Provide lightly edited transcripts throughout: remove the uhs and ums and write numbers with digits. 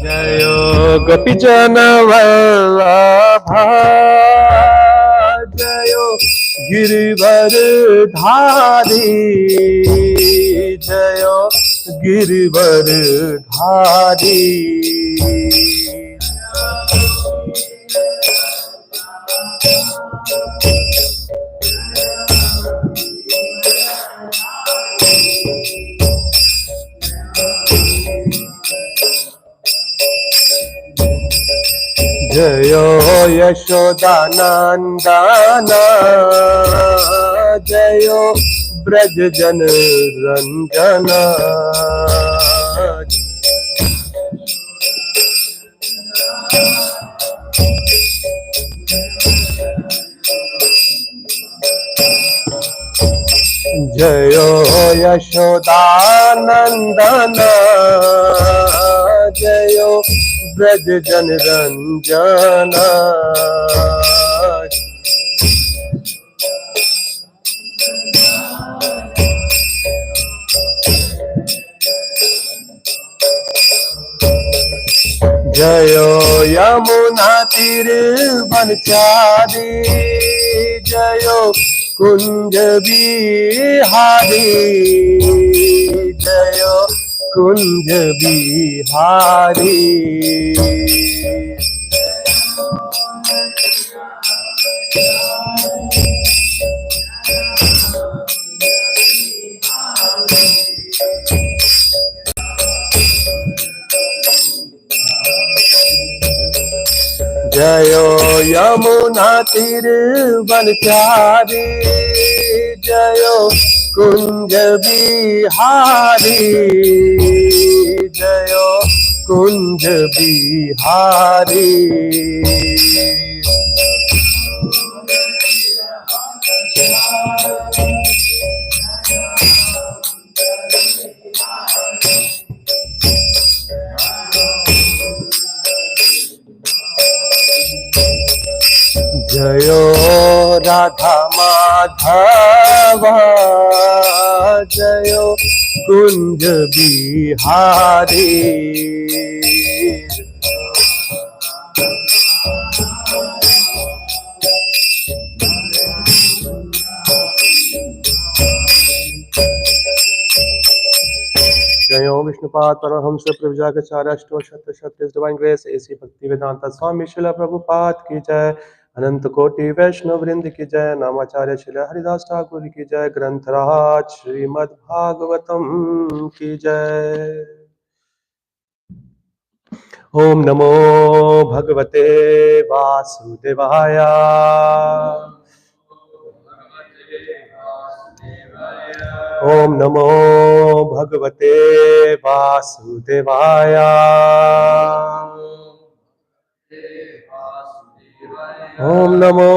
जयो गोपीजन वल्लभा जयो गिरिवर धारी जयो गिरिवर धारी जयो यशोदानंदन जयो ब्रज जन रंजन जयो यशोदानंदन जयो ब्रज जन रंजन जयो यमुना तीर वनचारी जयो कुंज बिहारी जयो कुंज बिहारी जयो यमुना तीर वनचारी जयो कुंज बिहारी जयो कुंज बिहारी जयो राधा माधव जयो कुंज बिहारी जयो विष्णुपाद परमहंस प्रभुजाचार्य अष्टोशत शत डिवाइन ग्रेस एसी भक्ति वेदांता स्वामी शिला प्रभुपाद की जय। अनंत कोटि वैष्णव वृंद की जय। नामाचार्य शिला हरिदास ठाकुर की जय। ग्रंथराज श्रीमद् भागवतम की जय। ओम नमो भगवते वासुदेवाय। ओम नमो भगवते वासुदेवाय। ओम नमो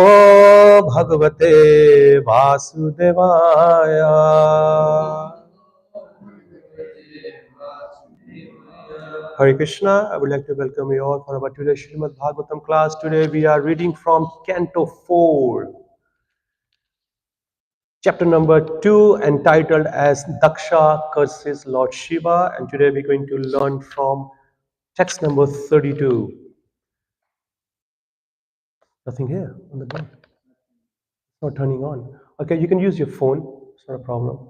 भगवते वासुदेवाय। Hare Krishna. I would like to welcome you all for our today's Śrimad Bhāgavatam class. Today we are reading from Canto 4. Chapter number 2, entitled as Daksha curses Lord Shiva, and today we're going to learn from text number 32. Nothing here on the board. It's not turning on. Okay, you can use your phone. It's not a problem.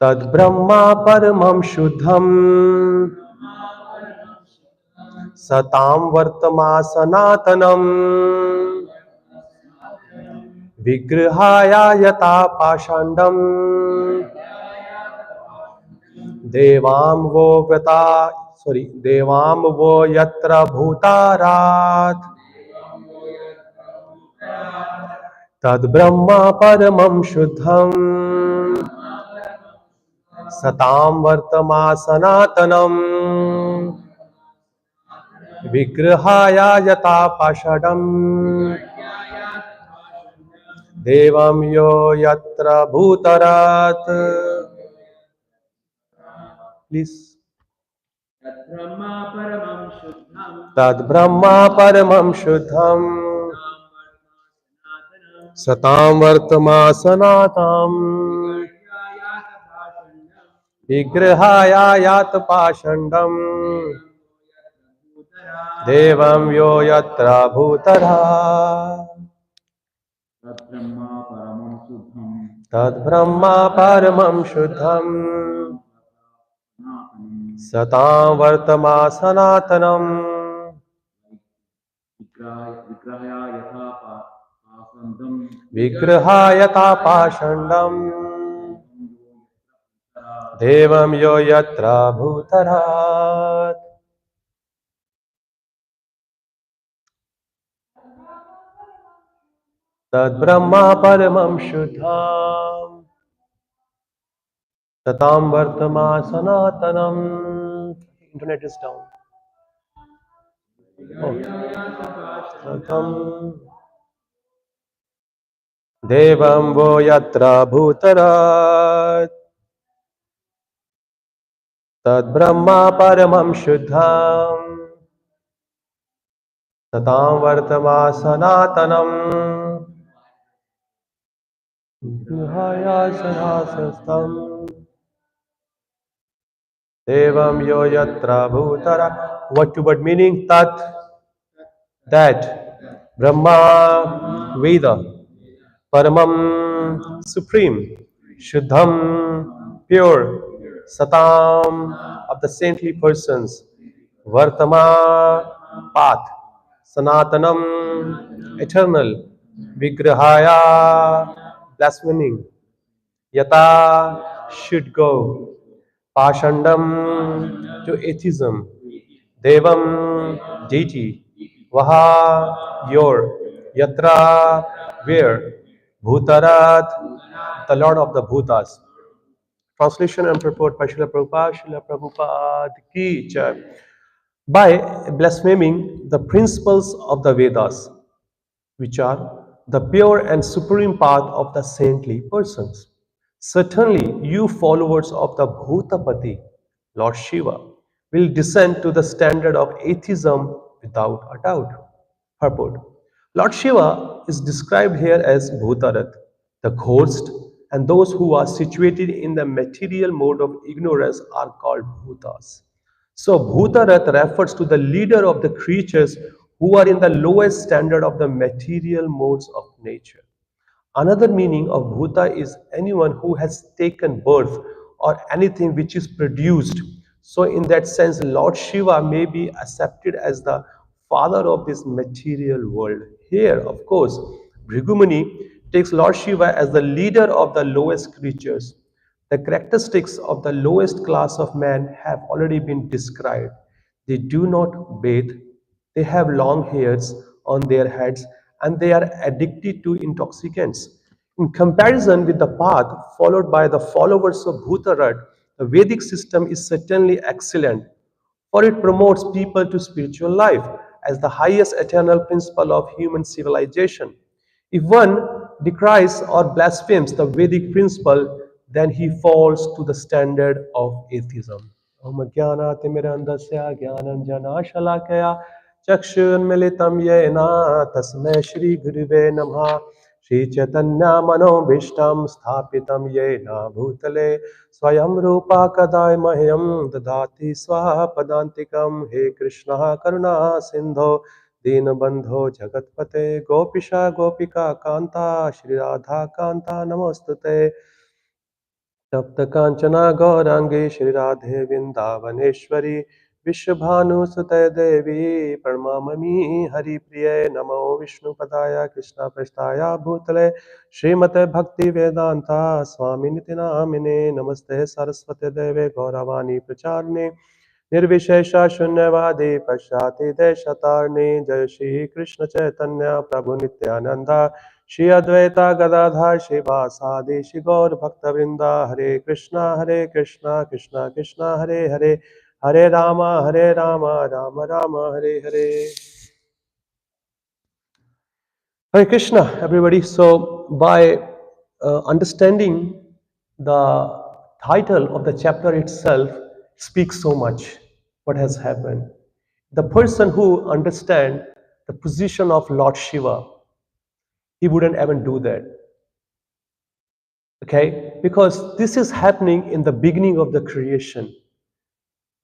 Tad Brahma Paramam Shuddham Satam Vartama Sanatanam Vigrahaya Yata Pashandam Devam vo yatra bhutarat tad brahma paramam shuddham satam vartama sanatanam vigrahaya yata pashadam devam yo yatra bhutarat. Please. Tad Brahma Paramam Shuddham Satam Vartama Sanatam Vigrahaya Yat Pashandam Devam yo yatra bhutara tad Brahma paramam shuddham satam vartama sanatanam vigrahayata pashandam devam yo yatra bhutarat. Tad Brahma paramam shuddham tatam vartama sanatanam. Internet is down. Tatam devam vo yatra bhutarat tad Brahma paramam shuddham tatam vartama sanatanam Vihaya sarasastam devam yo yatra bhutara. What to what meaning? Tat, that, Brahma, Veda, Paramam, supreme, Shuddham, pure, Satam, of the saintly persons, Vartama, path, Sanatanam, eternal, Vigrahaya, blaspheming, Yata, should go, Pashandam, to atheism, Devam, deity, Vaha, your, Yatra, where, Bhutarat, the Lord of the Bhutas. Translation and purport by Srila Prabhupada, Srila Prabhupada ki jai. By blaspheming the principles of the Vedas, which are the pure and supreme path of the saintly persons. Certainly, you followers of the Bhutapati, Lord Shiva, will descend to the standard of atheism without a doubt. Purport. Lord Shiva is described here as Bhutarat, the ghost, and those who are situated in the material mode of ignorance are called Bhutas. So Bhutarat refers to the leader of the creatures who are in the lowest standard of the material modes of nature. Another meaning of Bhuta is anyone who has taken birth or anything which is produced. So in that sense, Lord Shiva may be accepted as the father of this material world. Here, of course, Bhrigumuni takes Lord Shiva as the leader of the lowest creatures. The characteristics of the lowest class of man have already been described. They do not bathe, they have long hairs on their heads, and they are addicted to intoxicants. In comparison with the path followed by the followers of Bhutarad, the Vedic system is certainly excellent, for it promotes people to spiritual life as the highest eternal principle of human civilization. If one decries or blasphemes the Vedic principle, then he falls to the standard of atheism. Om Jnana Jnananjana Shalakaya Chakshunmilitam Yena Tasmai Shri Guruve Namah Shri Chaitanya Manobhishtam Sthapitam Yena Bhutale Swayam Rupa Kadai Mahyam Dadati Swaha Padantikam He Krishna Karuna Sindho Deenabandho Jagatpate Gopisha Gopika Kanta Shri Radha Kanta Namostute तप्त कांचना गौरांगे श्री राधे वृंदावनेश्वरी विश्वभानुसुते देवी प्रणमामि हरिप्रिये नमो विष्णुपदाय कृष्णपृष्ठाय भूतले श्रीमते भक्ति वेदांता स्वामिनिति नामिने नमस्ते सरस्वती देवे गौरवाणी प्रचारिणे निर्विशेष शून्यवादी पश्चाति देशतारिणे जय श्री कृष्ण चैतन्य प्रभु नित्यानंद श्री अद्वैता गदाधर शिवासादि श्री गौर भक्तवृंदा हरे Krishna Krishna Krishna Hare Hare Hare Ram Ram Ram Hare Hare. Hare Krishna, everybody. So, by understanding the title of the chapter itself speaks so much what has happened. The person who understands the position of Lord Shiva, he wouldn't even do that. Okay? Because this is happening in the beginning of the creation.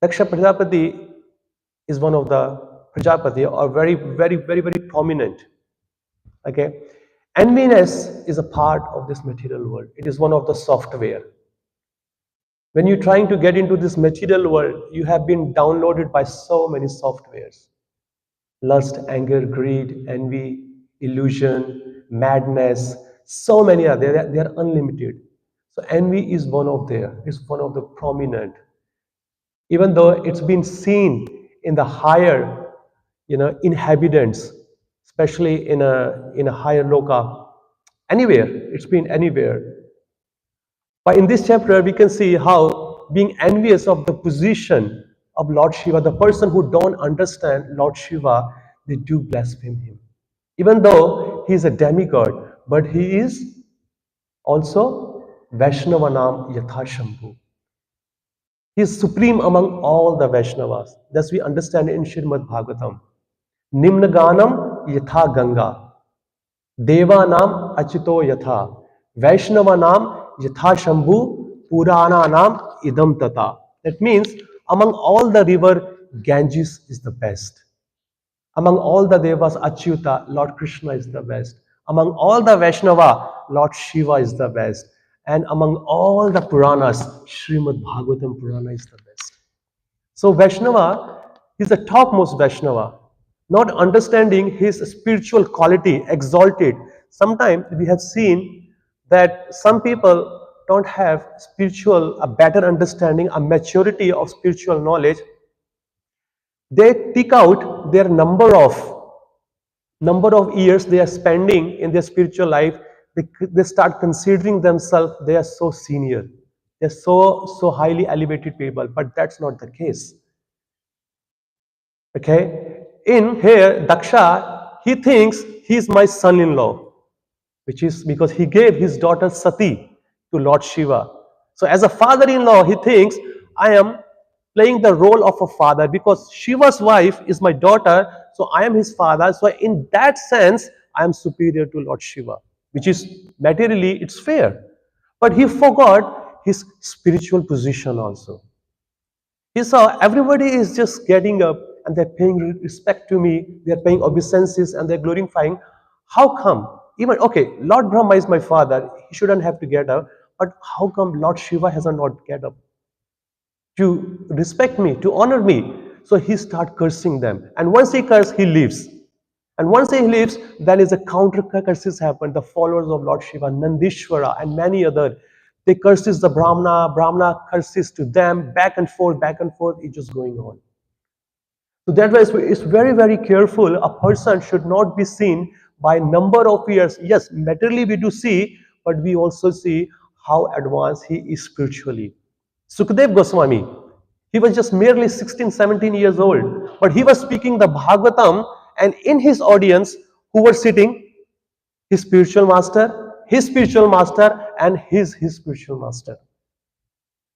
Daksha Prajapati is one of the Prajapati are very, very, very, very prominent. Okay, enviness is a part of this material world. It is one of the software. When you're trying to get into this material world, you have been downloaded by so many softwares. Lust, anger, greed, envy, illusion, madness, so many are there. They are unlimited. So envy is one of there. It's one of the prominent. Even though it's been seen in the higher, inhabitants, especially in a higher loka, anywhere. It's been anywhere. But in this chapter, we can see how being envious of the position of Lord Shiva, the person who don't understand Lord Shiva, they do blaspheme him. Even though he is a demigod, but he is also Vaishnavanam Yathashambhu. He is supreme among all the Vaishnavas. Thus we understand in Śrimad Bhāgavatam. Nimnaganam Yatha Ganga. Devanam Achito Yatha. Vaishnavanam Yatha Shambhu. Purananam Idam Tata. That means among all the river, Ganges is the best. Among all the Devas, Achyuta, Lord Krishna is the best. Among all the Vaishnava, Lord Shiva is the best. And among all the Puranas, Śrimad Bhāgavatam Purana is the best. So Vaishnava is the topmost Vaishnava, not understanding his spiritual quality, exalted. Sometimes we have seen that some people don't have a better understanding, a maturity of spiritual knowledge. They pick out their number of years they are spending in their spiritual life. They start considering themselves they are so senior. They're so highly elevated people, but that's not the case. Okay? In here, Daksha, he thinks he's my son-in-law, which is because he gave his daughter Sati to Lord Shiva. So as a father-in-law, he thinks, I am playing the role of a father because Shiva's wife is my daughter, so I am his father. So in that sense, I am superior to Lord Shiva, which is materially, it's fair. But he forgot his spiritual position also. He saw everybody is just getting up and they're paying respect to me, they're paying obeisances and they're glorifying. How come? Even, okay, Lord Brahma is my father, he shouldn't have to get up, but how come Lord Shiva has not get up to respect me, to honor me? So he start cursing them. And once he curses, he leaves. And once he leaves, then is a counter curses happen. The followers of Lord Shiva, Nandishvara and many other, they curses the Brahmana curses to them, back and forth, it's just going on. So that way it's very, very careful. A person should not be seen by number of years. Yes, materially we do see, but we also see how advanced he is spiritually. Sukadev Goswami, he was just merely 16, 17 years old, but he was speaking the Bhagavatam, and in his audience, who were sitting? His spiritual master, and his spiritual master.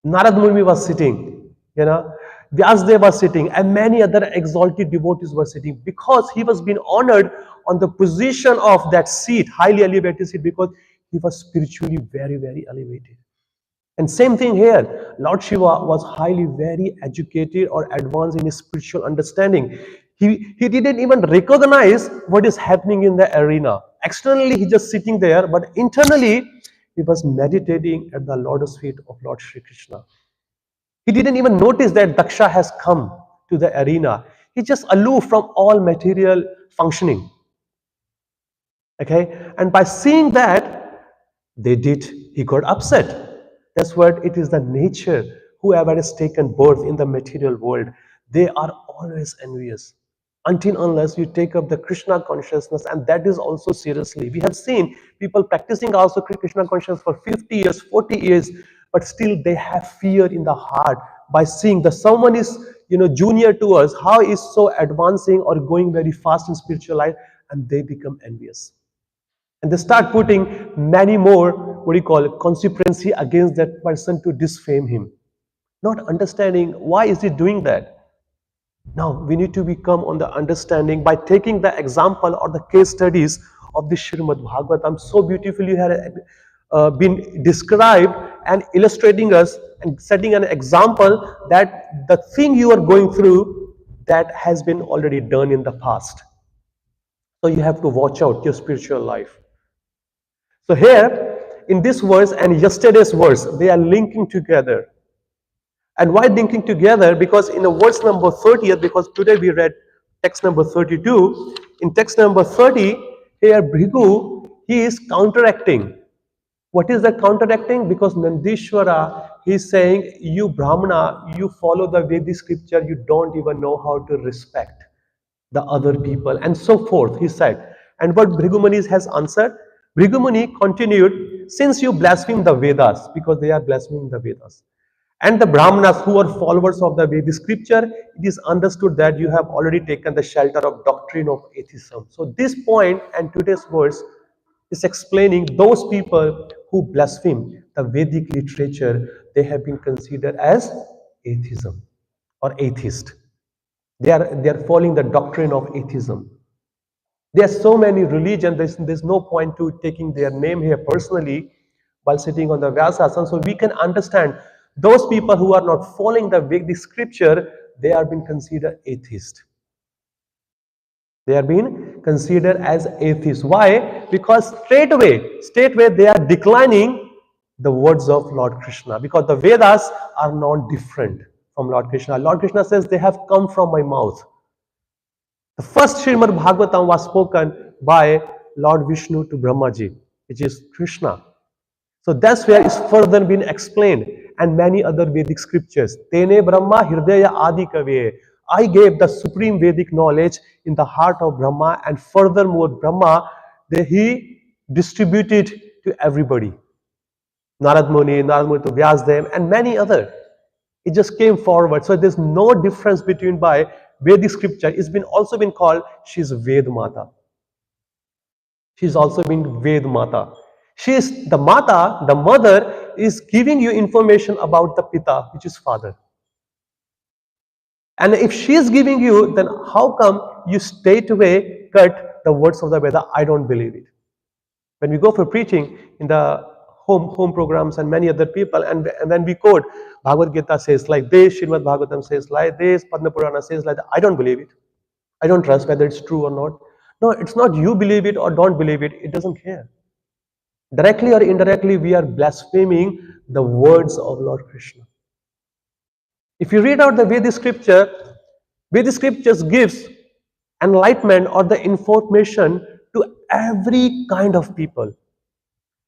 Narad Muni was sitting, Vyasdev was sitting, and many other exalted devotees were sitting, because he was being honored on the position of that seat, highly elevated seat, because he was spiritually very, very elevated. And same thing here, Lord Shiva was highly very educated or advanced in his spiritual understanding. He didn't even recognize what is happening in the arena. Externally, he just sitting there, but internally, he was meditating at the lotus feet of Lord Shri Krishna. He didn't even notice that Daksha has come to the arena. He just aloof from all material functioning. Okay, and by seeing that, he got upset. That's what it is, the nature. Whoever has taken birth in the material world, they are always envious. Until unless you take up the Krishna consciousness, and that is also seriously. We have seen people practicing also Krishna consciousness for 50 years, 40 years, but still they have fear in the heart by seeing that someone is, junior to us, how is so advancing or going very fast in spiritual life, and they become envious. And they start putting many more, conspiracy against that person to defame him. Not understanding why is he doing that. Now, we need to become on the understanding by taking the example or the case studies of the Śrimad Bhāgavatam. So beautifully have been described and illustrating us and setting an example that the thing you are going through, that has been already done in the past. So you have to watch out your spiritual life. So here, in this verse and yesterday's verse, they are linking together. And why linking together? Because in the verse number 30th, because today we read text number 32, in text number 30, here Bhrigu, he is counteracting. What is that counteracting? Because Nandishwara, he is saying, you Brahmana, you follow the Vedic scripture, you don't even know how to respect the other people, and so forth, he said. And what Bhrigumani has answered? Bhrigumani continued, since you blaspheme the Vedas, because they are blaspheming the Vedas, and the Brahmanas who are followers of the Vedic scripture, it is understood that you have already taken the shelter of doctrine of atheism. So this point and today's verse is explaining those people who blaspheme the Vedic literature, they have been considered as atheism or atheist. They are following the doctrine of atheism. There are so many religions, there's no point to taking their name here personally while sitting on the Vyasasana. So we can understand those people who are not following the Vedic scripture, they are being considered atheist. They are being considered as atheists. Why? Because straight away they are declining the words of Lord Krishna, because the Vedas are not different from Lord Krishna. Lord Krishna says they have come from my mouth. The first Śrimad Bhāgavatam was spoken by Lord Vishnu to Brahmaji, which is Krishna. So that's where it's further been explained, and many other Vedic scriptures. Tene Brahma Hirdaya Adi Kave. I gave the supreme Vedic knowledge in the heart of Brahma, and furthermore Brahma, he distributed to everybody. Narad Muni to Vyasdev, and many other. It just came forward. So there's no difference between by Vedic scripture. It's been also been called, she's Ved Mata. She's also been Ved Mata. She is the Mata, the mother is giving you information about the Pita, which is father. And if she is giving you, then how come you straight away cut the words of the Veda? I don't believe it. When we go for preaching in the home programs and many other people, and then we quote, Bhagavad Gita says like this, Śrimad Bhāgavatam says like this, Padma Purana says like that. I don't believe it. I don't trust whether it's true or not. No, it's not you believe it or don't believe it. It doesn't care. Directly or indirectly, we are blaspheming the words of Lord Krishna. If you read out the Vedic scriptures gives enlightenment or the information to every kind of people.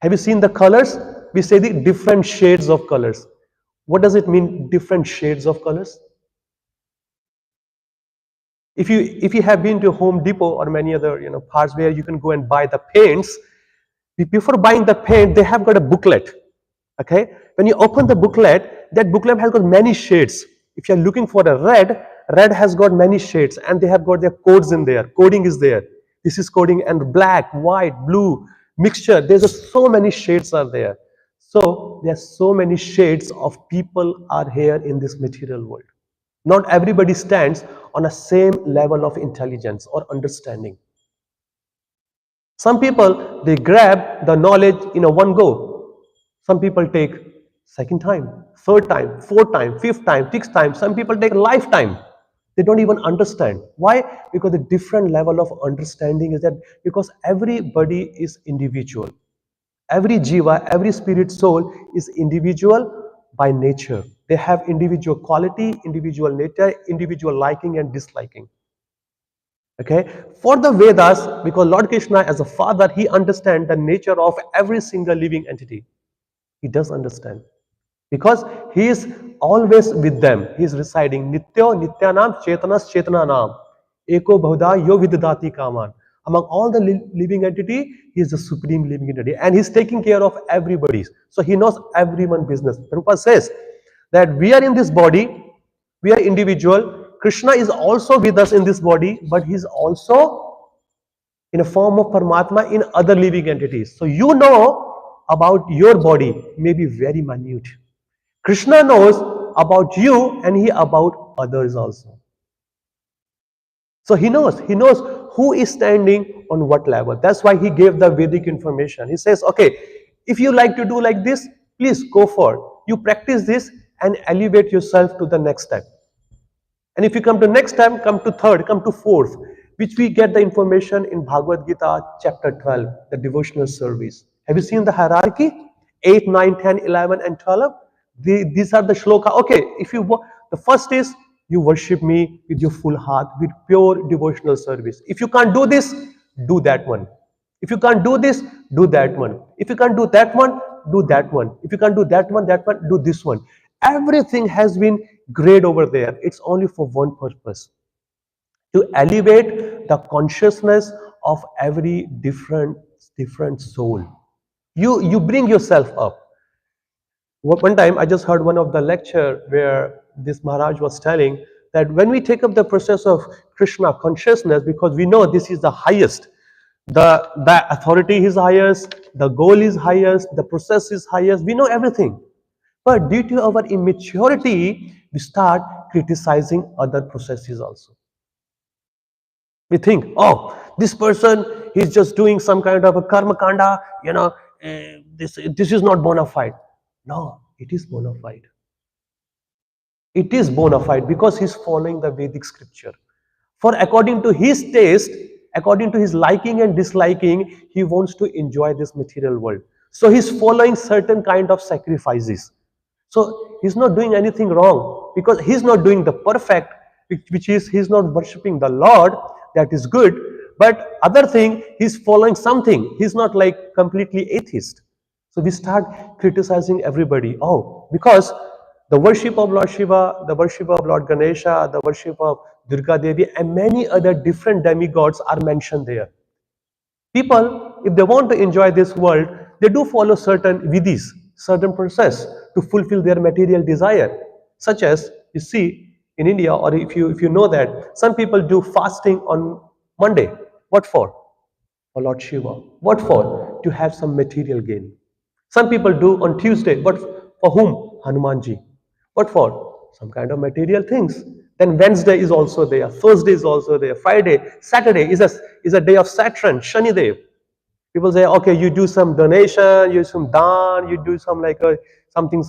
Have you seen the colors? We say the different shades of colors. What does it mean, different shades of colors? If you have been to Home Depot or many other parts where you can go and buy the paints, before buying the paint, they have got a booklet. Okay, when you open the booklet, that booklet has got many shades. If you are looking for a red has got many shades, and they have got their codes in there. Coding is there. This is coding, and black, white, blue, mixture. There's so many shades are there. So there are so many shades of people are here in this material world. Not everybody stands on a same level of intelligence or understanding. Some people, they grab the knowledge in a one go. Some people take second time, third time, fourth time, fifth time, sixth time. Some people take lifetime. They don't even understand. Why? Because the different level of understanding is that because everybody is individual. Every jiva, every spirit soul is individual by nature. They have individual quality, individual nature, individual liking and disliking. Okay, for the Vedas, because Lord Krishna as a father, he understands the nature of every single living entity. He does understand. Because he is always with them. He is residing. Nityo Nityanam Chetanas Chetananam. Eko Bhavda Yo Vidadati Kaman. Among all the living entity, he is the supreme living entity. And he is taking care of everybody. So he knows everyone's business. Prabhupada says that we are in this body, we are individual. Krishna is also with us in this body, but he is also in a form of Paramatma in other living entities. So you know about your body may be very minute. Krishna knows about you and he about others also. So he knows who is standing on what level. That's why he gave the Vedic information. He says, okay, if you like to do like this, please go for it. You practice this and elevate yourself to the next step. And if you come to next time, come to third, come to fourth, which we get the information in Bhagavad Gita chapter 12, the devotional service. Have you seen the hierarchy? 8, 9, 10, 11 and 12. These are the shloka. Okay, if you the first is you worship me with your full heart, with pure devotional service. If you can't do this, do that one. If you can't do this, do that one. If you can't do that one, do that one. If you can't do that one, do this one. Everything has been grayed over there. It's only for one purpose, to elevate the consciousness of every different soul. You bring yourself up. One time I just heard one of the lecture where this Maharaj was telling that when we take up the process of Krishna consciousness, because we know this is the highest, the authority is highest, the goal is highest, the process is highest, we know everything. But due to our immaturity, we start criticizing other processes also. We think, oh, this person is just doing some kind of a karma kanda, this is not bona fide. No, it is bona fide. It is bona fide because he's following the Vedic scripture. For according to his taste, according to his liking and disliking, he wants to enjoy this material world. So he's following certain kind of sacrifices. So he's not doing anything wrong because he's not doing the perfect, which is he's not worshipping the Lord. That is good. But other thing, he's following something. He's not like completely atheist. So we start criticizing everybody. Oh, because the worship of Lord Shiva, the worship of Lord Ganesha, the worship of Durga Devi, and many other different demigods are mentioned there. People, if they want to enjoy this world, they do follow certain vidhis, certain process to fulfill their material desire. Such as, you see, in India, or if you know that, some people do fasting on Monday. What for? For Lord Shiva. What for? To have some material gain. Some people do on Tuesday. But for whom? Hanumanji. What for? Some kind of material things. Then Wednesday is also there. Thursday is also there. Friday, Saturday is a day of Saturn, Shani Dev. People say, okay, you do some donation, you do some dan, you do some like a something,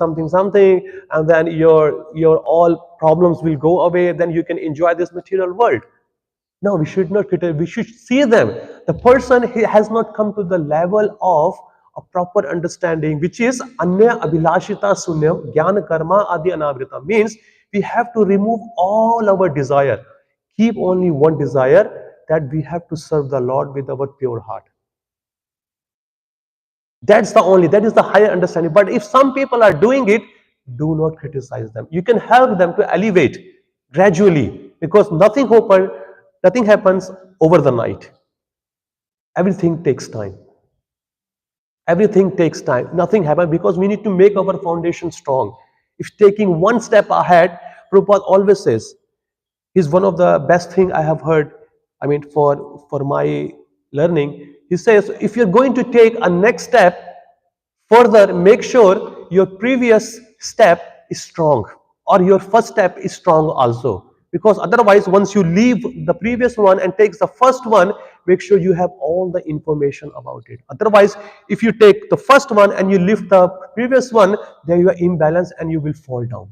and then your all problems will go away. Then you can enjoy this material world. No, we should not criticize. We should see them. The person has not come to the level of a proper understanding, which is anya abhilashita sunyam jnana karma adi anavrita. Means we have to remove all our desire. Keep only one desire, that we have to serve the Lord with our pure heart. That is the higher understanding. But if some people are doing it, do not criticize them. You can help them to elevate gradually, because nothing happens over the night. Everything takes time. Everything takes time. Nothing happens because we need to make our foundation strong. If taking one step ahead, Prabhupada always says, he's one of the best thing I have heard, for my learning. He says, if you're going to take a next step further, make sure your previous step is strong, or your first step is strong also. Because otherwise, once you leave the previous one and takes the first one, make sure you have all the information about it. Otherwise, if you take the first one and you leave the previous one, then you are imbalanced and you will fall down.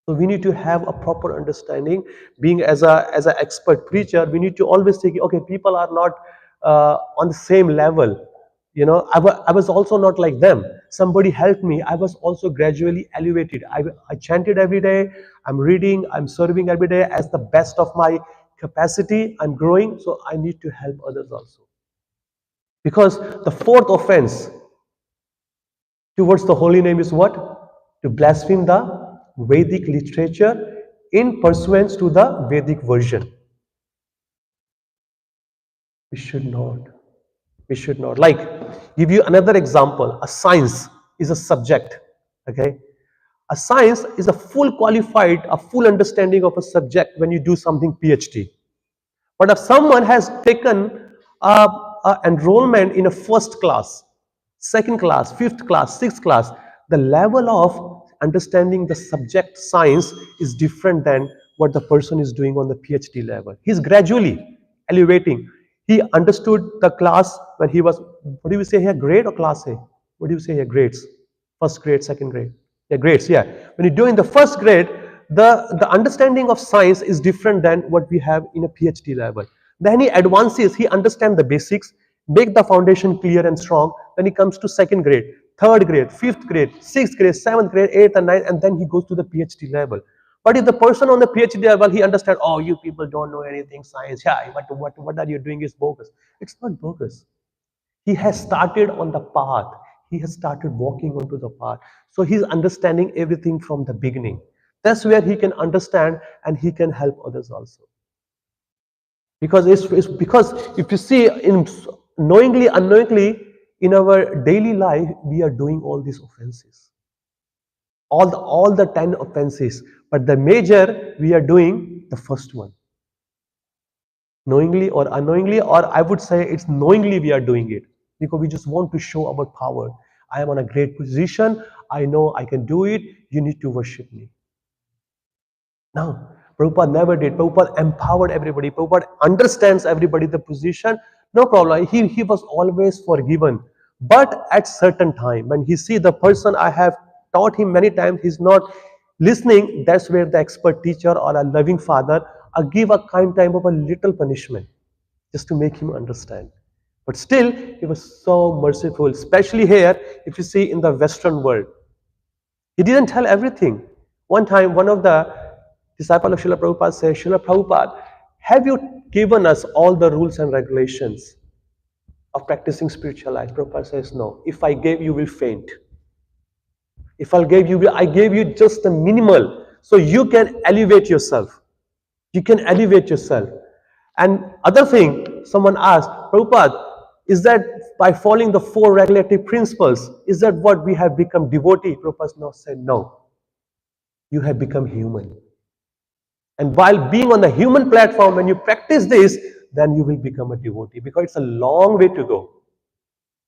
So we need to have a proper understanding. Being as an expert preacher, we need to always think, okay, people are not on the same level. I was also not like them. Somebody helped me. I was also gradually elevated. I chanted every day. I'm reading. I'm serving every day as the best of my capacity. I'm growing. So I need to help others also. Because the fourth offense towards the holy name is what? To blaspheme the Vedic literature in pursuance to the Vedic version. We should not. We should not. Like, give you another example. A science is a subject. Okay? A science is a full understanding of a subject when you do something PhD. But if someone has taken enrollment in a first class, second class, fifth class, sixth class, the level of understanding the subject science is different than what the person is doing on the PhD level. He's gradually elevating. He understood the class when he was, what do you say here, grade or class A? What do you say here, grades? First grade, second grade? Yeah, grades, yeah. When you're doing the first grade, the understanding of science is different than what we have in a PhD level. Then he advances, he understands the basics, make the foundation clear and strong. Then he comes to second grade, third grade, fifth grade, sixth grade, seventh grade, eighth and ninth, and then he goes to the PhD level. But if the person on the PhD level, he understands, oh, you people don't know anything science. Yeah, what are you doing is bogus. It's not bogus. He has started on the path. He has started walking onto the path. So he's understanding everything from the beginning. That's where he can understand and he can help others also. Because it's because if you see in knowingly, unknowingly, in our daily life, we are doing all these offenses. All the 10 offenses. But the major, we are doing the first one. Knowingly or unknowingly, or I would say it's knowingly we are doing it. Because we just want to show our power. I am on a great position. I know I can do it. You need to worship me. No, Prabhupada never did. Prabhupada empowered everybody. Prabhupada understands everybody the position. No problem. He was always forgiven. But at certain time, when he see the person I have taught him many times, he's not listening, that's where the expert teacher or a loving father give a kind time of a little punishment just to make him understand. But still, he was so merciful, especially here, if you see in the Western world. He didn't tell everything. One time, one of the disciples of Srila Prabhupada said, Srila Prabhupada, have you given us all the rules and regulations of practicing spiritual life? Prabhupada says, no. If I gave, you will faint. If I gave you just the minimal, so you can elevate yourself. You can elevate yourself. And other thing, someone asked, Prabhupada, is that by following the 4 regulative principles, is that what we have become devotee? Prabhupada said, no. You have become human. And while being on the human platform, when you practice this, then you will become a devotee, because it's a long way to go.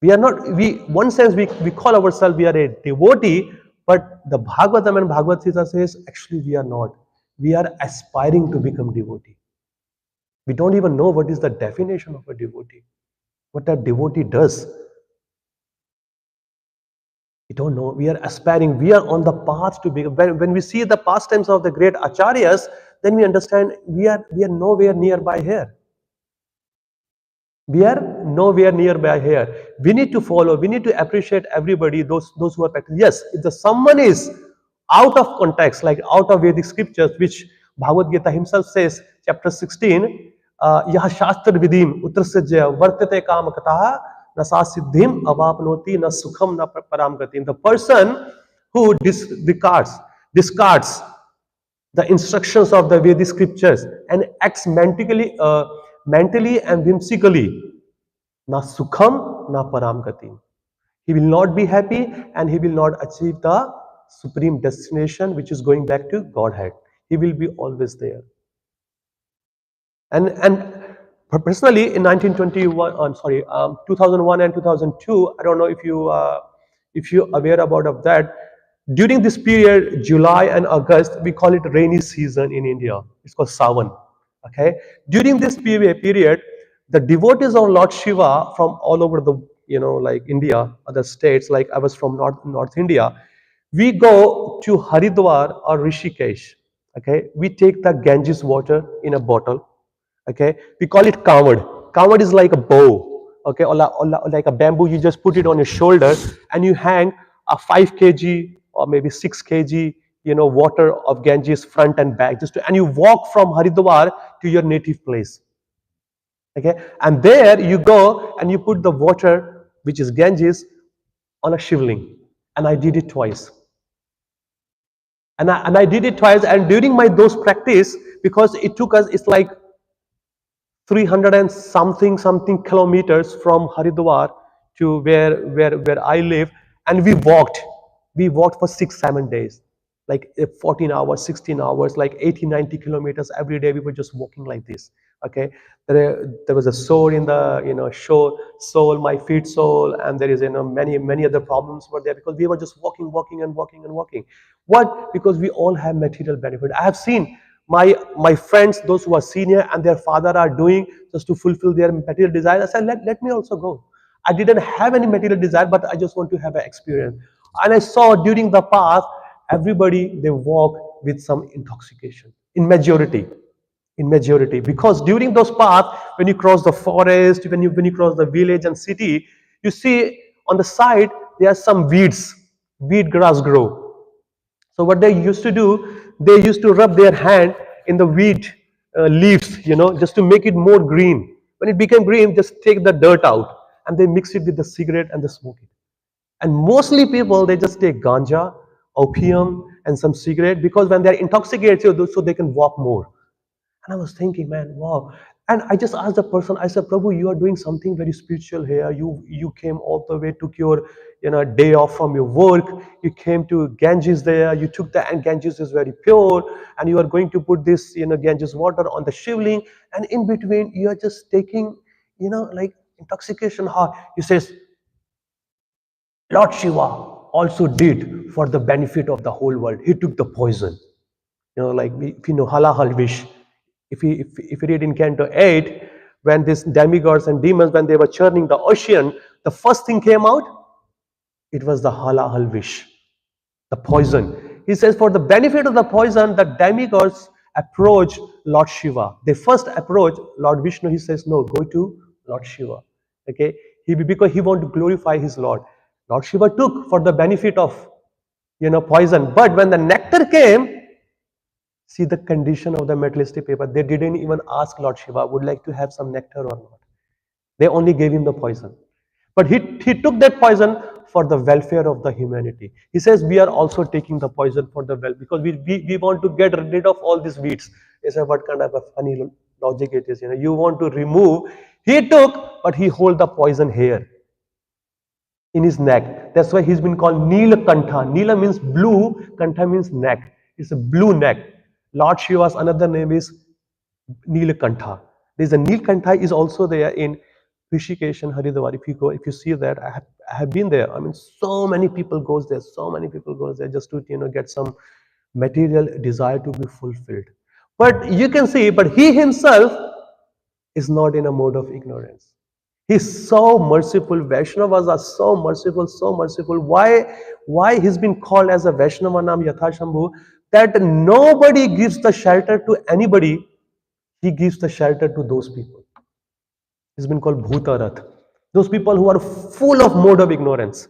We are not, one sense we call ourselves, we are a devotee, but the Bhāgavatam and Bhagavad Gita says, actually we are not. We are aspiring to become devotee. We don't even know what is the definition of a devotee, what a devotee does. We don't know. We are aspiring. We are on the path to be. When we see the pastimes of the great acharyas, then we understand we are nowhere nearby here. We are nowhere nearby here. We need to follow. We need to appreciate everybody. Those who are practicing. Yes, if someone is out of context, like out of Vedic scriptures, which Bhagavad Gita himself says, chapter 16, Yah Shastra Vidim Utrasajya Vartate Kamakataha Nasa Siddhim Avapnoti Na Sukham Na Param Gatim. The person who discards the instructions of the Vedic scriptures and acts mentally and whimsically, na sukham na param gatim. He will not be happy and he will not achieve the supreme destination, which is going back to Godhead. He will be always there. And personally, in 2001 and 2002, I don't know if you aware about that. During this period, July and August, we call it rainy season in India. It's called Sawan. Okay. During this period, the devotees of Lord Shiva from all over the like India, other states, like I was from North India, we go to Haridwar or Rishikesh. Okay. We take the Ganges water in a bottle. Okay, we call it kavod. Kavod is like a bow, okay, or like a bamboo. You just put it on your shoulder and you hang a 5 kg or maybe 6 kg, water of Ganges front and back, and you walk from Haridwar to your native place. Okay, and there you go and you put the water, which is Ganges, on a shivling. And I did it twice. And I did it twice, and during those practice, because it took us, it's like 300 and something kilometers from Haridwar to where I live, and we walked for 6-7 days, like 14 hours, 16 hours, like 80-90 kilometers every day. We were just walking like this. Okay, there was a sore in the sole, my feet sole, and there is many other problems were there because we were just walking. What? Because we all have material benefit. I have seen my friends, those who are senior and their father are doing just to fulfill their material desire. I said, let me also go. I didn't have any material desire, but I just want to have an experience. And I saw during the path, everybody, they walk, with some intoxication in majority. Because during those paths, when you cross the forest, when you cross the village and city, you see on the side there are some weed grass grow. So what they used to do, they used to rub their hand in the wheat leaves, just to make it more green. When it became green, just take the dirt out and they mix it with the cigarette and they smoke it. And mostly people, they just take ganja, opium, and some cigarette, because when they're intoxicated, so they can walk more. And I was thinking, man, wow. And I just asked the person, I said, Prabhu, you are doing something very spiritual here. You came all the way, took your day off from your work. You came to Ganges there. You took the, and Ganges is very pure. And you are going to put this, Ganges water on the shivling. And in between, you are just taking, like intoxication. He says, Lord Shiva also did for the benefit of the whole world. He took the poison. Like if you know halal wish, if you read in Canto 8, when these demigods and demons, when they were churning the ocean, the first thing came out, it was the halal wish, the poison. He says, for the benefit of the poison, the demigods approach Lord Shiva. They first approach Lord Vishnu. He says, no, go to Lord Shiva. Okay, because he wanted to glorify his Lord. Lord Shiva took for the benefit of poison. But when the nectar came, see the condition of the materialistic people. They didn't even ask Lord Shiva, would like to have some nectar or not. They only gave him the poison. But he took that poison for the welfare of the humanity. He says, we are also taking the poison for the because we want to get rid of all these weeds. He said, what kind of a funny logic it is. You want to remove. He took, but he hold the poison here in his neck. That's why he's been called Nila Kantha. Nila means blue, Kantha means neck. It's a blue neck. Lord Shiva's another name is Nilakantha. There's a Nilkantha is also there in Rishikesh and Haridwar. If you see that, I have been there. I mean, so many people goes there. So many people goes there just to get some material desire to be fulfilled. But you can see, but he himself is not in a mode of ignorance. He's so merciful. Vaishnavas are so merciful, so merciful. Why he's been called as a Vaishnava Nam Yathashambhu? That nobody gives the shelter to anybody. He gives the shelter to those people. He's been called Bhutarath. Those people who are full of mode of ignorance,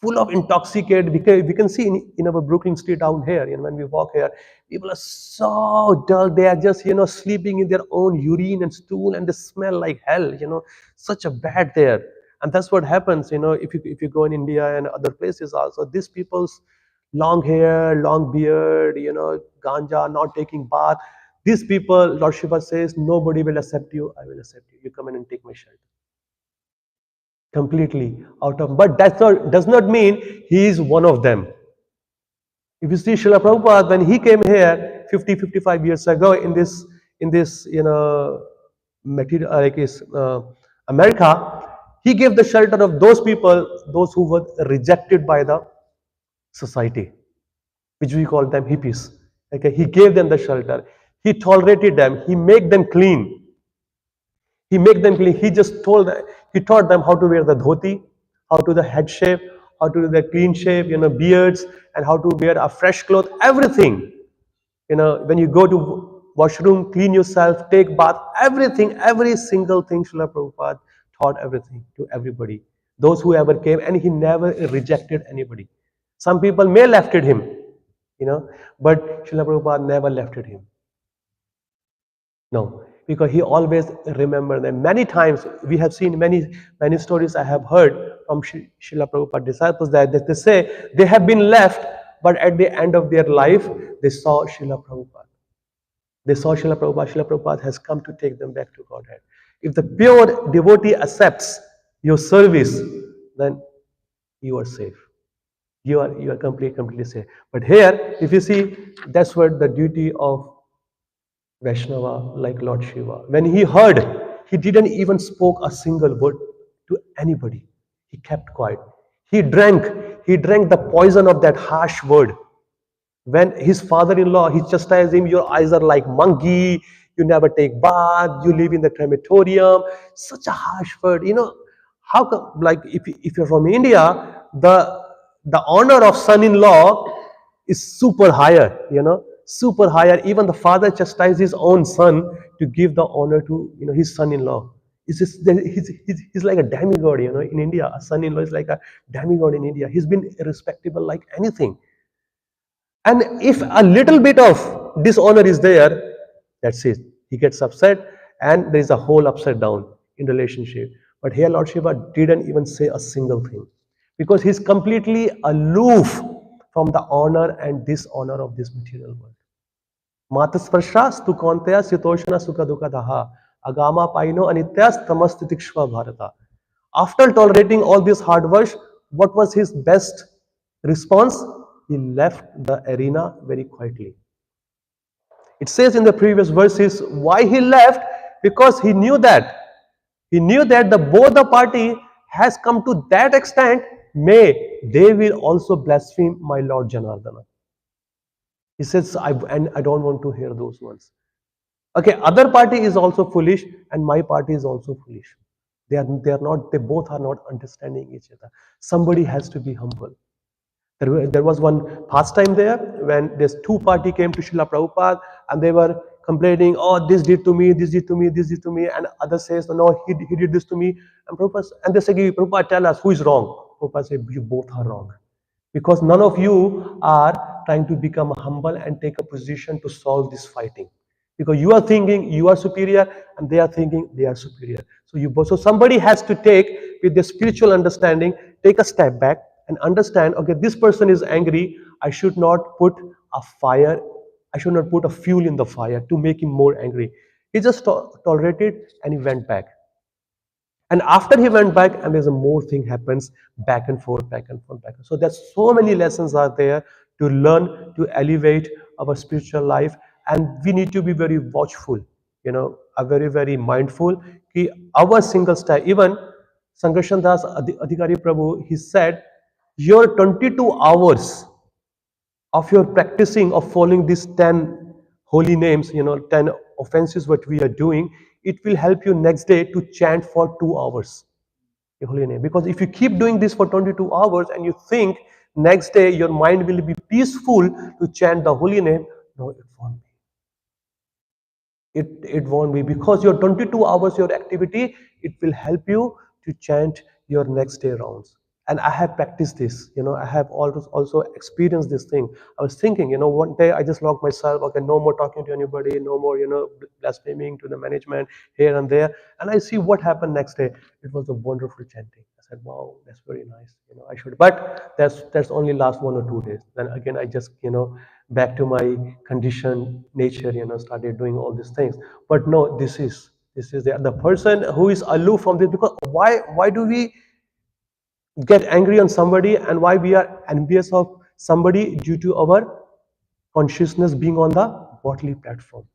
full of intoxicated. We can see in our Brooklyn Street down here, when we walk here, people are so dull. They are just, sleeping in their own urine and stool, and they smell like hell, such a bad there. And that's what happens, if you go in India and other places also. These people's long hair, long beard, ganja, not taking bath. These people, Lord Shiva says, nobody will accept you. I will accept you. You come in and take my shelter. Completely out of, but does not mean he is one of them. If you see Srila Prabhupada, when he came here 55 years ago in this material, like America, he gave the shelter of those people, those who were rejected by the society, which we call them hippies. Okay, he gave them the shelter. He tolerated them. He made them clean. He made them clean. He taught them how to wear the dhoti, how to the head shape, how to do the clean shape, beards, and how to wear a fresh cloth, everything. When you go to washroom, clean yourself, take bath, everything, every single thing, Srila Prabhupada taught everything to everybody. Those who ever came, and he never rejected anybody. Some people may left him, but Srila Prabhupada never left him. No, because he always remembered them. Many times we have seen many stories I have heard from Srila Prabhupada disciples that they say they have been left, but at the end of their life they saw Srila Prabhupada. They saw Srila Prabhupada. Srila Prabhupada has come to take them back to Godhead. If the pure devotee accepts your service, then you are safe. You are completely safe. But here, if you see, that's what the duty of Vaishnava, like Lord Shiva. When he heard, he didn't even spoke a single word to anybody. He kept quiet. He drank the poison of that harsh word. When his father-in-law, he chastised him, your eyes are like monkey, you never take bath, you live in the crematorium. Such a harsh word. How come, like if you're from India, the honor of son-in-law is super higher, super higher. Even the father chastised his own son to give the honor to his son-in-law. He's like a demigod, in India. A son-in-law is like a demigod in India. He's been respectable like anything. And if a little bit of dishonor is there, that's it. He gets upset and there is a whole upside down in relationship. But here Lord Shiva didn't even say a single thing because he's completely aloof from the honor and dishonor of this material world. Matasparsha stu kaunteya sitoshana sukha dukha daha agama paino anityas tamastitikshva bharata. After tolerating all this hard work, what was his best response? He left the arena very quietly. It says in the previous verses why he left, because he knew that the both the party has come to that extent, may they will also blaspheme my Lord Janardana. He says, and I don't want to hear those words. Okay, other party is also foolish and my party is also foolish. They both are not understanding each other. Somebody has to be humble. There was one pastime there when this two party came to Srila Prabhupada and they were complaining, oh, this did to me, this did to me, this did to me, and other says, no, he did this to me. And they say, Prabhupada, tell us who is wrong. Prabhupada said, you both are wrong. Because none of you are trying to become humble and take a position to solve this fighting. Because you are thinking you are superior and they are thinking they are superior. So somebody has to take, with the spiritual understanding, take a step back and understand, okay, this person is angry. I should not put a fuel in the fire to make him more angry. He just tolerated and he went back. And after he went back, and there's a more thing happens, back and forth, back and forth, back and forth. So there's so many lessons are there to learn to elevate our spiritual life, and we need to be very watchful, are very, very mindful. Ki our single step, even Sankarshan Das Adhikari Prabhu, he said, your 22 hours of your practicing of following these 10 holy names, 10 offenses what we are doing, it will help you next day to chant for 2 hours the holy name. Because if you keep doing this for 22 hours and you think next day your mind will be peaceful to chant the holy name, no, it won't be. It won't be, because your 22 hours, your activity, it will help you to chant your next day rounds. And I have practiced this, I have also experienced this thing. I was thinking, one day I just locked myself, okay, no more talking to anybody, no more, blaspheming to the management here and there. And I see what happened next day. It was a wonderful chanting. I said, wow, that's very nice. I should, but that's only last 1 or 2 days. Then again, I just, back to my conditioned nature, started doing all these things. But no, this is the person who is aloof from this. Because why do we get angry on somebody, and why we are envious of somebody? Due to our consciousness being on the bodily platform,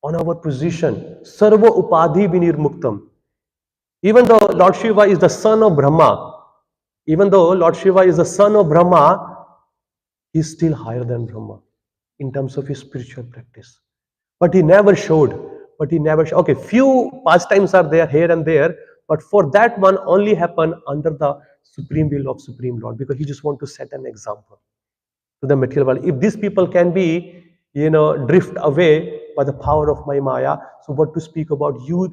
on our position. Sarva upadhi vinirmuktam. Even though Lord Shiva is the son of Brahma, he's still higher than Brahma in terms of his spiritual practice. But he never showed. Okay, few pastimes are there here and there, but for that one only happen under the supreme will of Supreme Lord, because he just want to set an example to the material world. If these people can be, drift away by the power of my Maya, so what to speak about you,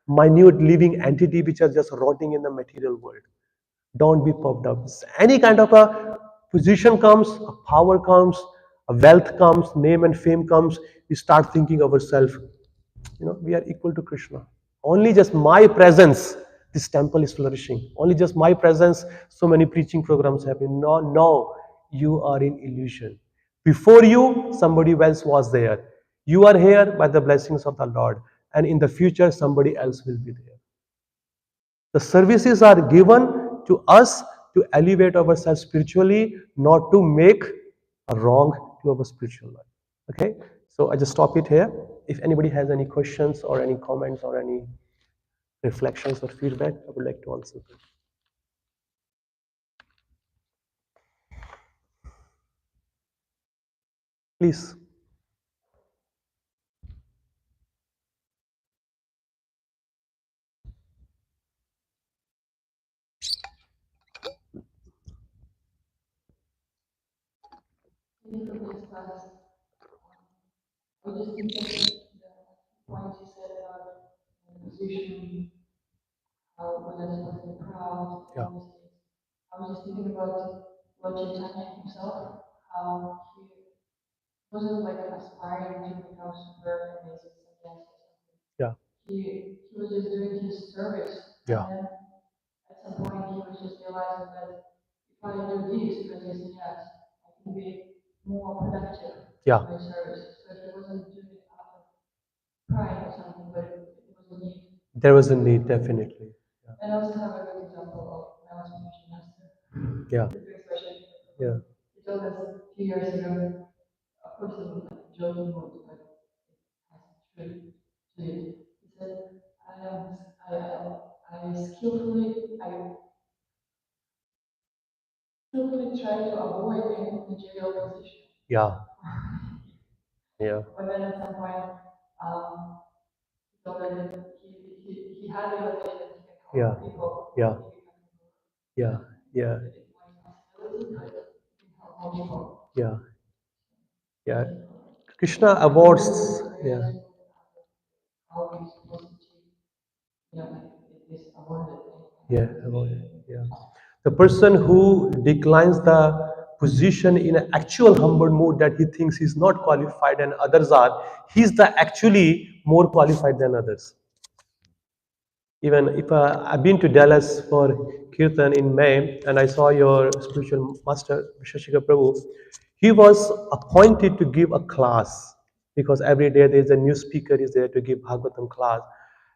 minute living entity which are just rotting in the material world. Don't be puffed up. Any kind of a position comes, a power comes, a wealth comes, name and fame comes, we start thinking ourselves, we are equal to Krishna. Only just my presence, this temple is flourishing. Only just my presence, so many preaching programs happen. No, you are in illusion. Before you, somebody else was there. You are here by the blessings of the Lord, and in the future, somebody else will be there. The services are given to us to elevate ourselves spiritually, not to make a wrong to our spiritual life. Okay, so I just stop it here. If anybody has any questions or any comments or any reflections or feedback, I would like to answer them. Please. Yeah. Yeah. Yeah. Yeah. There was a need, definitely. Yeah. Yeah. Yeah. Yeah. Yeah. Yeah. Yeah. Yeah. Yeah. Yeah. Krishna awards. Yeah. Yeah. Yeah. The person who declines the position in an actual humble mood that he thinks he's not qualified and others are, he's the actually more qualified than others. Even if I've been to Dallas for Kirtan in May and I saw your spiritual master, Visheshika Prabhu, he was appointed to give a class because every day there's a new speaker is there to give Bhagavatam class.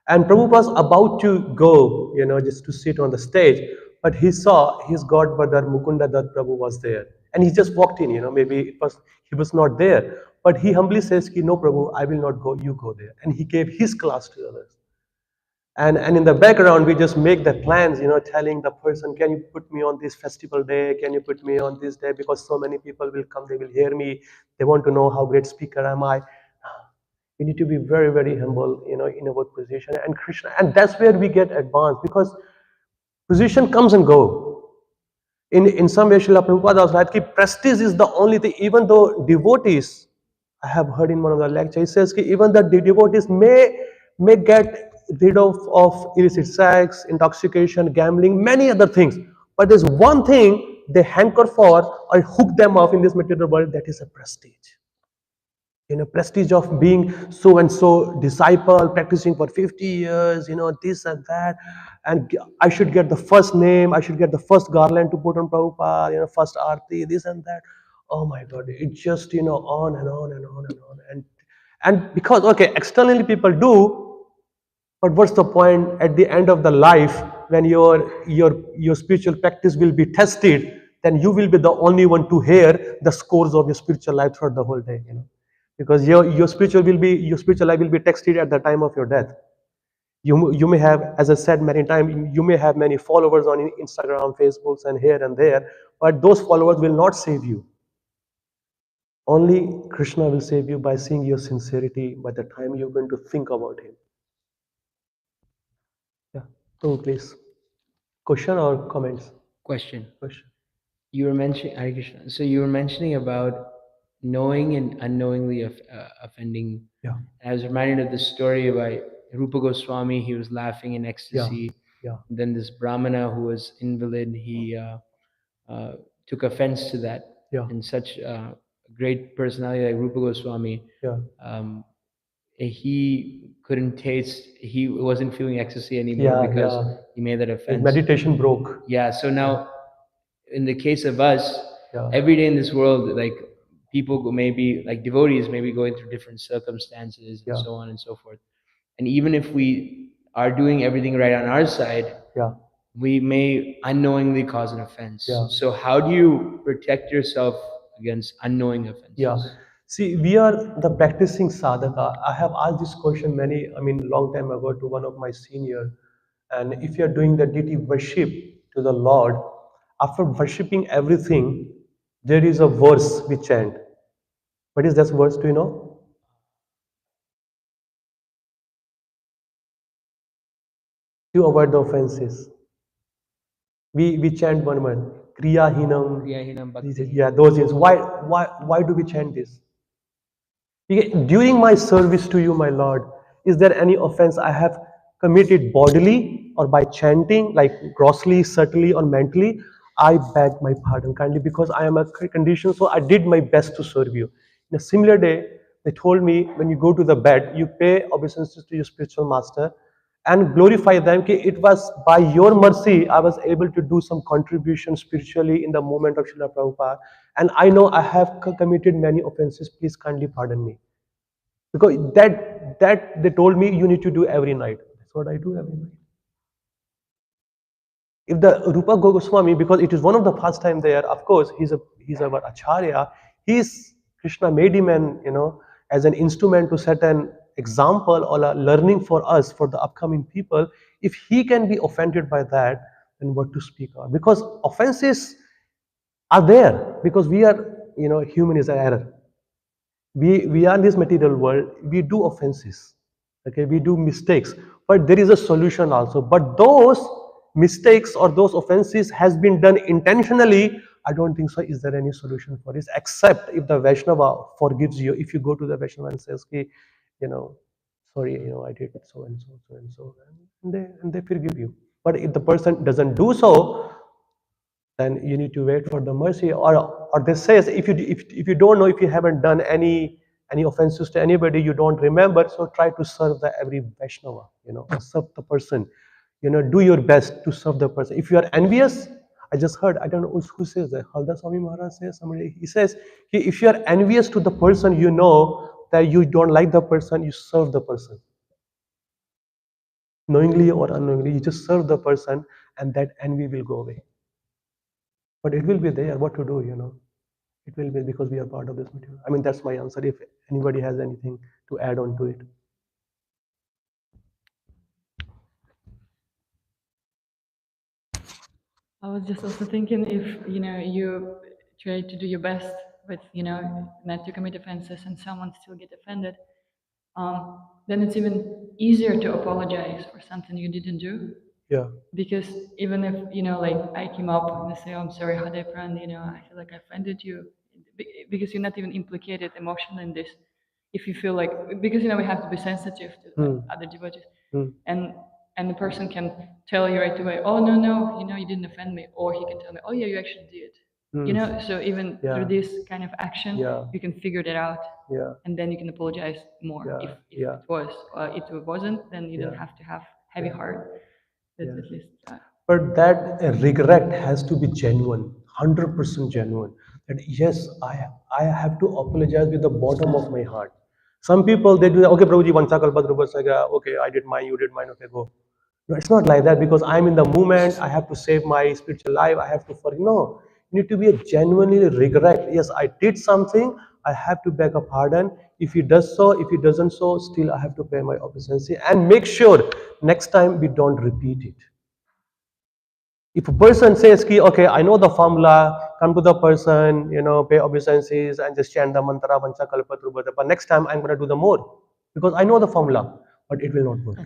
And Prabhu was about to go, just to sit on the stage, but he saw his godbrother Mukunda Dutt Prabhu was there. And he just walked in, maybe he was not there. But he humbly says, no Prabhu, I will not go, you go there. And he gave his class to others. And in the background we just make the plans, telling the person, can you put me on this festival day, can you put me on this day, because so many people will come, they will hear me, they want to know how great speaker am I. We need to be very, very humble, in our position. And Krishna, and that's where we get advanced, because position comes and go. In some way, Srila Prabhupada was right, that prestige is the only thing. Even though devotees, I have heard in one of the lectures, he says that even the devotees may get rid of illicit sex, intoxication, gambling, many other things. But there's one thing they hanker for or hook them off in this material world, that is a prestige. Prestige of being so and so disciple practicing for 50 years, this and that, and I should get the first name, I should get the first garland to put on Prabhupada, first arti, this and that. Oh my God, it just, on and on and on and on. And because, okay, externally people do, but what's the point at the end of the life when your spiritual practice will be tested? Then you will be the only one to hear the scores of your spiritual life throughout the whole day. Because your spiritual life will be tested at the time of your death. You may have, as I said many times, you may have many followers on Instagram, Facebooks, and here and there, but those followers will not save you. Only Krishna will save you by seeing your sincerity by the time you're going to think about him. Yeah. So please. Question or comments? Question. Question. You were mentioning Hare Krishna. So you were mentioning about knowing and unknowingly offending. Yeah. I was reminded of the story about Rupa Goswami. He was laughing in ecstasy. Yeah. Then this Brahmana who was invalid, he took offense to that. Yeah. And such a great personality like Rupa Goswami, Yeah. he couldn't taste, he wasn't feeling ecstasy anymore Yeah. because Yeah. he made that His offense. meditation broke. Yeah, so now in the case of us, Yeah. every day in this world, like people maybe like devotees maybe going through different circumstances and Yeah. so on and so forth. And even if we are doing everything right on our side, Yeah. we may unknowingly cause an offense. Yeah. So how do you protect yourself against unknowing offenses? Yeah. See, we are the practicing sadhaka. I have asked this question long time ago to one of my senior. And if you are doing the deity worship to the Lord, after worshipping everything, there is a verse we chant. What is that verse? Do you know? To avoid the offenses. We chant one word. Kriyahinam. Kriyahinam Bhakti. Yeah, those things. Why do we chant this? During my service to you, my Lord, is there any offense I have committed bodily or by chanting, like grossly, subtly, or mentally? I beg my pardon kindly because I am a condition, so I did my best to serve you. In a similar day, they told me when you go to the bed, you pay obeisances to your spiritual master and glorify them. It was by your mercy I was able to do some contribution spiritually in the moment of Srila Prabhupada. And I know I have committed many offenses. Please kindly pardon me. Because that they told me you need to do every night. That's what I do every night. If the Rupa Goswami, because it is one of the pastime there, of course, he's our acharya. He's Krishna made him as an instrument to set an example or a learning for us for the upcoming people. If he can be offended by that, then what to speak of? Because offenses are there because we are human is an error. We are in this material world, we do offenses, okay, we do mistakes, but there is a solution also. But those mistakes or those offenses has been done intentionally, I don't think so is there any solution for this, except if the Vaishnava forgives you. If you go to the Vaishnava and says, "Ki, sorry, I did so and so, so and so," and they forgive you. But if the person doesn't do so, then you need to wait for the mercy. Or this says, if you don't know, if you haven't done any offenses to anybody, you don't remember, so try to serve the every Vaishnava, serve the person, do your best to serve the person. If you are envious, I just heard, I don't know who says that, Halda Swami Maharaj says, somebody, he says, if you are envious to the person, that you don't like the person, you serve the person knowingly or unknowingly, you just serve the person, and that envy will go away. But it will be there, what to do. It will be because we are part of this material. I mean, that's my answer. If anybody has anything to add on to it. I was just also thinking if you try to do your best with not to commit offenses and someone still get offended, then it's even easier to apologize for something you didn't do. Yeah. Because even if like I came up and I say, "Oh, I'm sorry, Hade friend, I feel like I offended you," because you're not even implicated emotionally in this. If you feel like, because we have to be sensitive to other devotees, and the person can tell you right away, "Oh, no, you didn't offend me," or he can tell me, "Oh yeah, you actually did." So even through this kind of action, you can figure that out, and then you can apologize more. If it wasn't, then you don't have to have heavy heart. That's at least. But that regret has to be genuine, 100% genuine. That yes, I have to apologize with the bottom of my heart. Some people, they do that, okay, Prabhuji, Vancha Kalpa Dhruva Saga, okay, I did mine, you did mine, okay, go. No, it's not like that because I'm in the moment, I have to save my spiritual life, I have to forgive. No, you need to be a genuinely regret. Yes, I did something, I have to beg a pardon. If he does so, if he doesn't so, still I have to pay my obeisance and make sure next time we don't repeat it. If a person says, okay, I know the formula, come to the person, pay obeisances and just chant the mantra, vancha kalpatrubhata, but next time I'm going to do the more because I know the formula, but it will not work.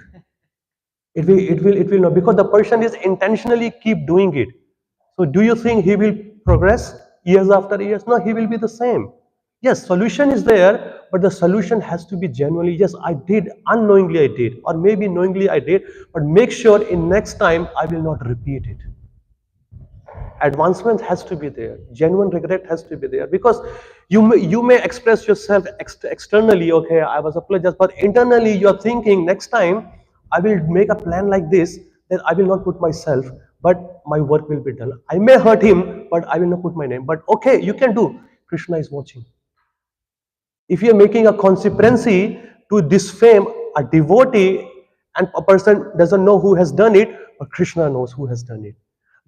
It will not, because the person is intentionally keep doing it. So do you think he will progress years after years? No, he will be the same. Yes, solution is there, but the solution has to be genuinely, yes, I did, unknowingly I did, or maybe knowingly I did, but make sure in next time I will not repeat it. Advancement has to be there, genuine regret has to be there, because you may express yourself externally, okay, I was apologized, but internally you're thinking next time I will make a plan like this, that I will not put myself, but my work will be done. I may hurt him, but I will not put my name. But okay, you can do. Krishna is watching. If you're making a conspiracy to defame a devotee and a person doesn't know who has done it, but Krishna knows who has done it,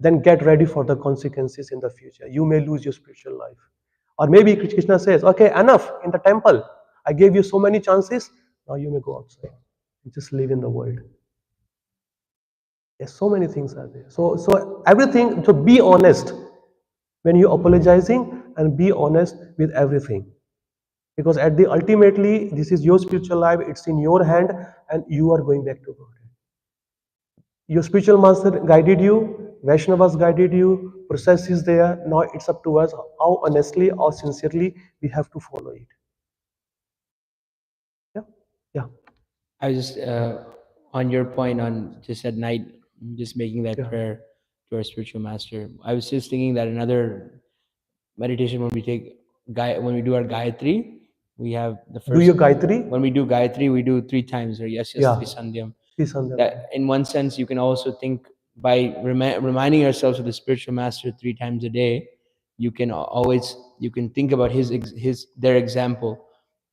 then get ready for the consequences in the future. You may lose your spiritual life. Or maybe Krishna says, okay, enough in the temple. I gave you so many chances. Now you may go outside and just live in the world. Yes, so many things are there. So everything, so be honest when you're apologizing, and be honest with everything. Because at the ultimately, this is your spiritual life, it's in your hand, and you are going back to God. Your spiritual master guided you, Vaishnavas guided you, process is there. Now it's up to us how honestly or sincerely we have to follow it. Yeah, yeah, I was just on your point on just at night, just making that Yeah. prayer to our spiritual master. I was just thinking that another meditation when we take when we do our Gayatri, we have the Do first your Gayatri. when we do Gayatri, we do 3 times, or yes, Yeah. Sandhyam. Peace on them. That in one sense, you can also think by reminding ourselves of the spiritual master 3 times a day, you can always you can think about their example,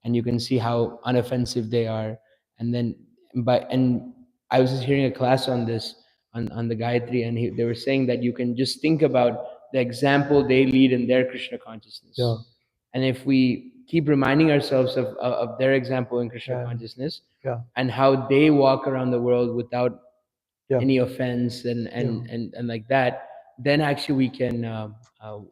and you can see how unoffensive they are. And then and I was just hearing a class on this on the Gayatri, and they were saying that you can just think about the example they lead in their Krishna consciousness. Yeah. And if we keep reminding ourselves of their example in Krishna Yeah. consciousness, Yeah. and how they walk around the world without Yeah. any offense and like that, then actually we can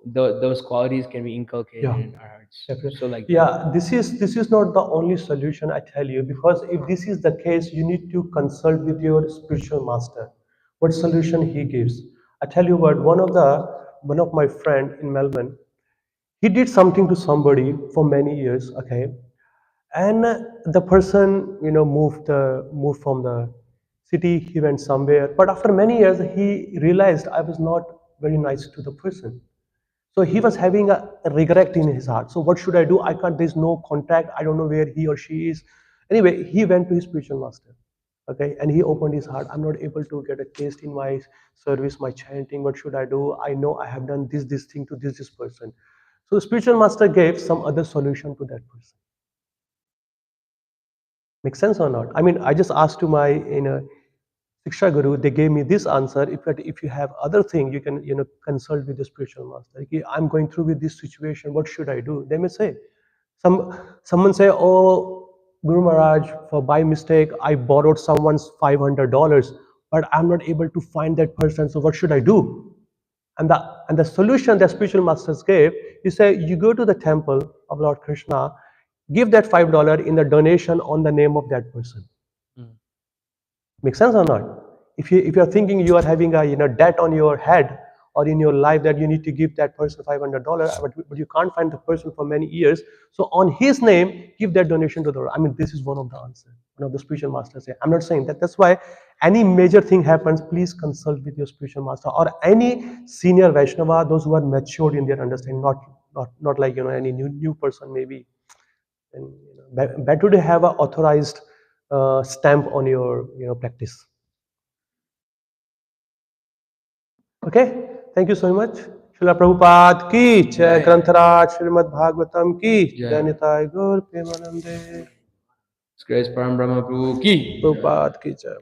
those qualities can be inculcated Yeah. in our hearts. Definitely. So like that. Yeah, this is not the only solution, I tell you, because if this is the case, you need to consult with your spiritual master. What solution he gives? I tell you what, one of my friend in Melbourne, he did something to somebody for many years, okay, and the person moved from the city. He went somewhere, but after many years, he realized I was not very nice to the person. So he was having a regret in his heart. So what should I do? I can't, there's no contact. I don't know where he or she is. Anyway, he went to his spiritual master. Okay, and he opened his heart. I'm not able to get a taste in my service, my chanting. What should I do? I know I have done this thing to this person. So the spiritual master gave some other solution to that person. Make sense or not? I mean, I just asked to my Shiksha Guru, they gave me this answer. If you have other thing, you can consult with the spiritual master. Okay, I'm going through with this situation. What should I do? They may say, someone say, oh, Guru Maharaj, for by mistake I borrowed someone's $500, but I'm not able to find that person. So what should I do? And the solution the spiritual masters gave, you say you go to the temple of Lord Krishna, give that $5 in the donation on the name of that person. Make sense or not? If you're thinking you are having a debt on your head or in your life that you need to give that person $500, but you can't find the person for many years, so on his name give that donation to the Lord. I mean, this is one of the answers. One of the spiritual masters say. I'm not saying that. That's why any major thing happens, please consult with your spiritual master or any senior Vaishnava, those who are matured in their understanding, not like any new person maybe. And better to have an authorized stamp on your practice. Okay, thank you so much. Srila Prabhupada ki jai, Jai. Grantaraj Śrimad Bhāgavatam ki Jai. jai, Nitai Gaur Premanande, Grace Param Brahma Prabhu ki. Prabhupada ki jai.